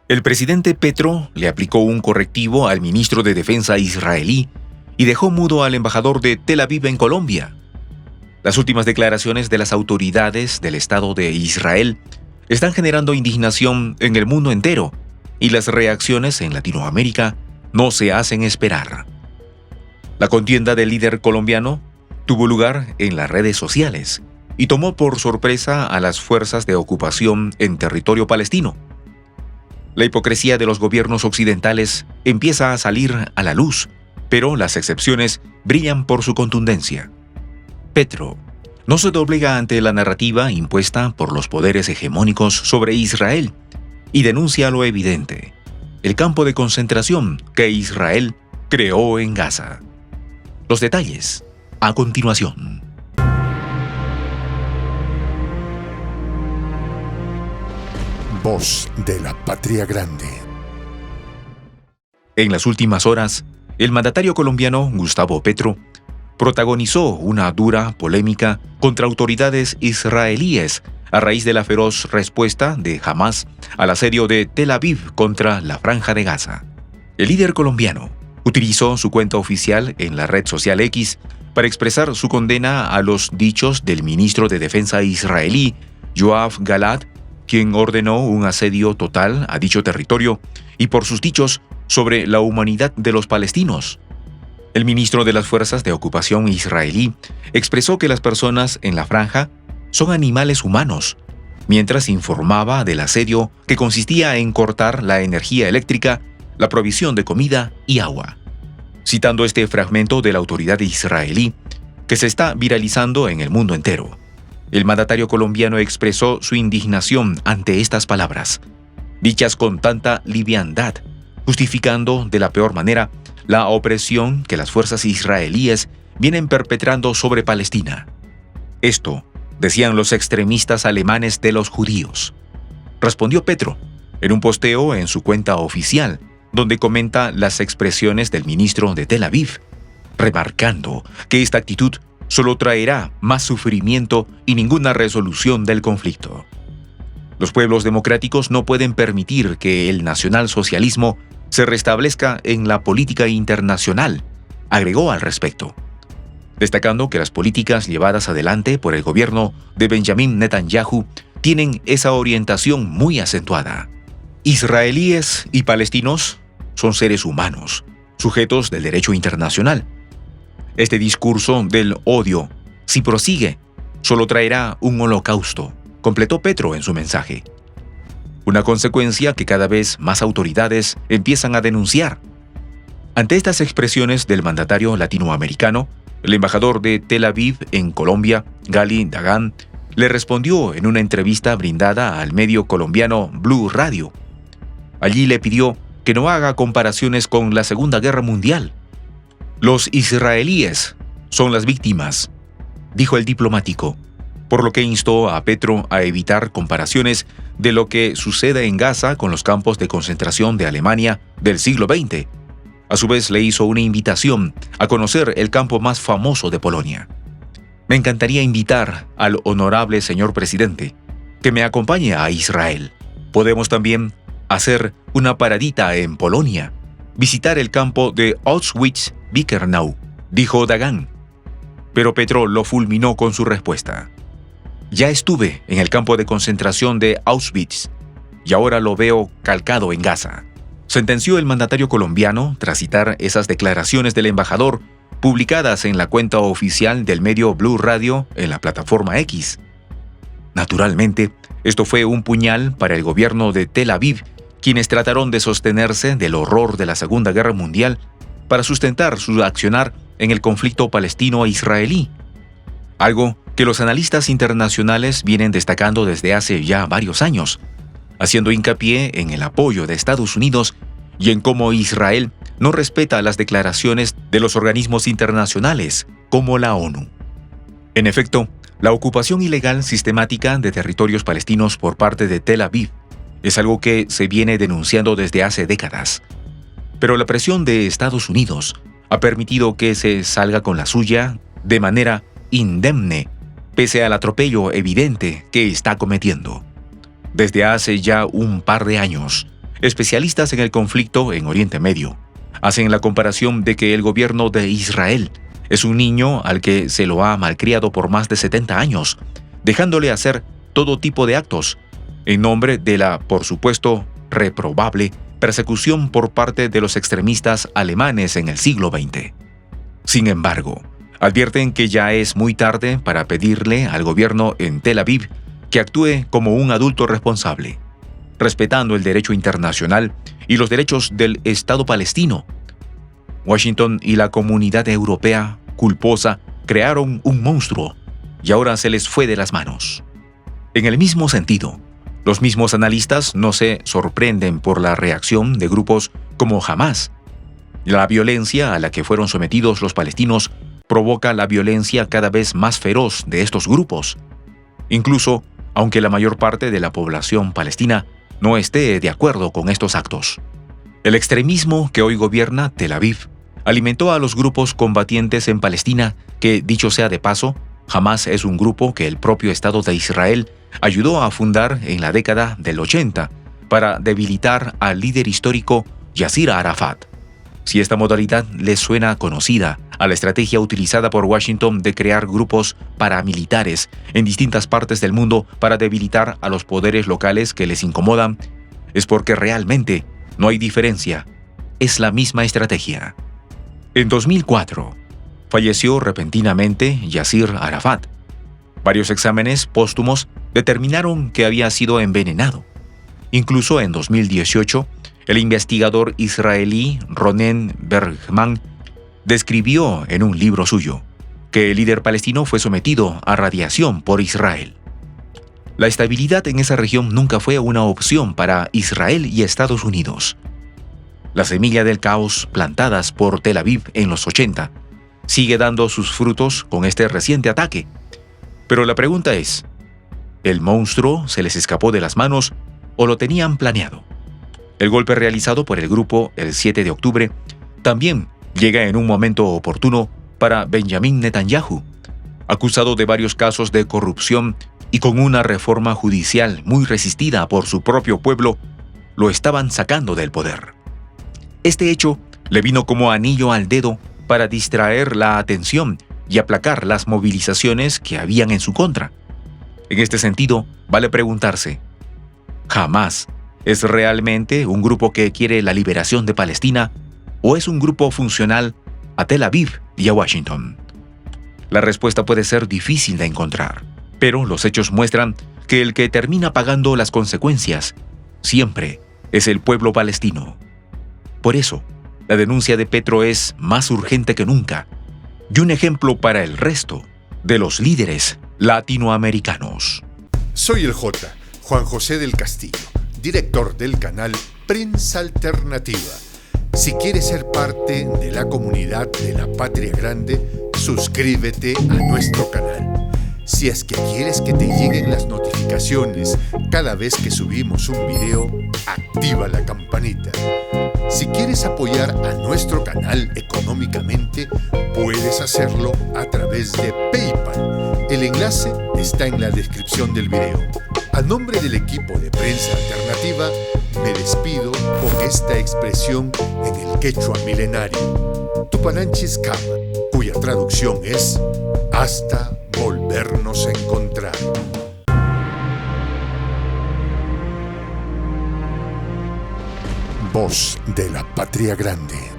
El presidente Petro le aplicó un correctivo al ministro de Defensa israelí y dejó mudo al embajador de Tel Aviv en Colombia. Las últimas declaraciones de las autoridades del Estado de Israel están generando indignación en el mundo entero y las reacciones en Latinoamérica no se hacen esperar. La contienda del líder colombiano tuvo lugar en las redes sociales y tomó por sorpresa a las fuerzas de ocupación en territorio palestino. La hipocresía de los gobiernos occidentales empieza a salir a la luz, pero las excepciones brillan por su contundencia. Petro no se doblega ante la narrativa impuesta por los poderes hegemónicos sobre Israel y denuncia lo evidente: el campo de concentración que Israel creó en Gaza. Los detalles a continuación. Voz de la Patria Grande. En las últimas horas, el mandatario colombiano Gustavo Petro protagonizó una dura polémica contra autoridades israelíes a raíz de la feroz respuesta de Hamás al asedio de Tel Aviv contra la Franja de Gaza. El líder colombiano utilizó su cuenta oficial en la red social X para expresar su condena a los dichos del ministro de Defensa israelí, Yoav Gallant, quien ordenó un asedio total a dicho territorio, y por sus dichos sobre la humanidad de los palestinos. El ministro de las Fuerzas de Ocupación israelí expresó que las personas en la franja son animales humanos, mientras informaba del asedio que consistía en cortar la energía eléctrica, la provisión de comida y agua. Citando este fragmento de la autoridad israelí, que se está viralizando en el mundo entero, el mandatario colombiano expresó su indignación ante estas palabras, dichas con tanta liviandad, justificando de la peor manera la opresión que las fuerzas israelíes vienen perpetrando sobre Palestina. Esto decían los extremistas alemanes de los judíos. Respondió Petro en un posteo en su cuenta oficial, donde comenta las expresiones del ministro de Tel Aviv, remarcando que esta actitud solo traerá más sufrimiento y ninguna resolución del conflicto. Los pueblos democráticos no pueden permitir que el nacionalsocialismo se restablezca en la política internacional, agregó al respecto, destacando que las políticas llevadas adelante por el gobierno de Benjamin Netanyahu tienen esa orientación muy acentuada. Israelíes y palestinos son seres humanos, sujetos del derecho internacional. Este discurso del odio, si prosigue, solo traerá un holocausto, completó Petro en su mensaje. Una consecuencia que cada vez más autoridades empiezan a denunciar. Ante estas expresiones del mandatario latinoamericano, el embajador de Tel Aviv en Colombia, Gali Dagan, le respondió en una entrevista brindada al medio colombiano Blue Radio. Allí le pidió que no haga comparaciones con la Segunda Guerra Mundial. Los israelíes son las víctimas, dijo el diplomático, por lo que instó a Petro a evitar comparaciones de lo que sucede en Gaza con los campos de concentración de Alemania del siglo XX. A su vez le hizo una invitación a conocer el campo más famoso de Polonia. Me encantaría invitar al honorable señor presidente que me acompañe a Israel. Podemos también hacer una paradita en Polonia, visitar el campo de Auschwitz-Birkenau, dijo Dagan. Pero Petro lo fulminó con su respuesta. Ya estuve en el campo de concentración de Auschwitz y ahora lo veo calcado en Gaza, sentenció el mandatario colombiano tras citar esas declaraciones del embajador publicadas en la cuenta oficial del medio Blue Radio en la plataforma X. Naturalmente, esto fue un puñal para el gobierno de Tel Aviv, quienes trataron de sostenerse del horror de la Segunda Guerra Mundial para sustentar su accionar en el conflicto palestino-israelí, algo que los analistas internacionales vienen destacando desde hace ya varios años, haciendo hincapié en el apoyo de Estados Unidos y en cómo Israel no respeta las declaraciones de los organismos internacionales, como la ONU. En efecto, la ocupación ilegal sistemática de territorios palestinos por parte de Tel Aviv es algo que se viene denunciando desde hace décadas. Pero la presión de Estados Unidos ha permitido que se salga con la suya de manera indemne, pese al atropello evidente que está cometiendo. Desde hace ya un par de años, especialistas en el conflicto en Oriente Medio hacen la comparación de que el gobierno de Israel es un niño al que se lo ha malcriado por más de 70 años, dejándole hacer todo tipo de actos, en nombre de la, por supuesto, reprobable persecución por parte de los extremistas alemanes en el siglo XX. Sin embargo, advierten que ya es muy tarde para pedirle al gobierno en Tel Aviv que actúe como un adulto responsable, respetando el derecho internacional y los derechos del Estado palestino. Washington y la comunidad europea, culposa, crearon un monstruo y ahora se les fue de las manos. En el mismo sentido, los mismos analistas no se sorprenden por la reacción de grupos como Hamás. La violencia a la que fueron sometidos los palestinos provoca la violencia cada vez más feroz de estos grupos. Incluso, aunque la mayor parte de la población palestina no esté de acuerdo con estos actos. El extremismo que hoy gobierna Tel Aviv alimentó a los grupos combatientes en Palestina que, dicho sea de paso, Hamás es un grupo que el propio Estado de Israel ayudó a fundar en la década del 80 para debilitar al líder histórico Yasir Arafat. Si esta modalidad les suena conocida a la estrategia utilizada por Washington de crear grupos paramilitares en distintas partes del mundo para debilitar a los poderes locales que les incomodan, es porque realmente no hay diferencia. Es la misma estrategia. En 2004, falleció repentinamente Yasir Arafat. Varios exámenes póstumos determinaron que había sido envenenado. Incluso en 2018, el investigador israelí Ronen Bergman describió en un libro suyo que el líder palestino fue sometido a radiación por Israel. La estabilidad en esa región nunca fue una opción para Israel y Estados Unidos. La semilla del caos plantadas por Tel Aviv en los 80 sigue dando sus frutos con este reciente ataque. Pero la pregunta es, ¿el monstruo se les escapó de las manos o lo tenían planeado? El golpe realizado por el grupo el 7 de octubre también llega en un momento oportuno para Benjamin Netanyahu, acusado de varios casos de corrupción y con una reforma judicial muy resistida por su propio pueblo, lo estaban sacando del poder. Este hecho le vino como anillo al dedo para distraer la atención y aplacar las movilizaciones que habían en su contra. En este sentido, vale preguntarse, ¿Hamás es realmente un grupo que quiere la liberación de Palestina o es un grupo funcional a Tel Aviv y a Washington? La respuesta puede ser difícil de encontrar, pero los hechos muestran que el que termina pagando las consecuencias siempre es el pueblo palestino. Por eso, la denuncia de Petro es más urgente que nunca y un ejemplo para el resto de los líderes latinoamericanos. Soy el J, Juan José del Castillo, director del canal Prensa Alternativa. Si quieres ser parte de la comunidad de la Patria Grande, suscríbete a nuestro canal. Si es que quieres que te lleguen las notificaciones cada vez que subimos un video, activa la campanita. Si quieres apoyar a nuestro canal económicamente, puedes hacerlo a través de PayPal. El enlace está en la descripción del video. A nombre del equipo de Prensa Alternativa, me despido con esta expresión en el quechua milenario, Tupananchis Kama, cuya traducción es hasta volvernos a encontrar. Voz de la Patria Grande.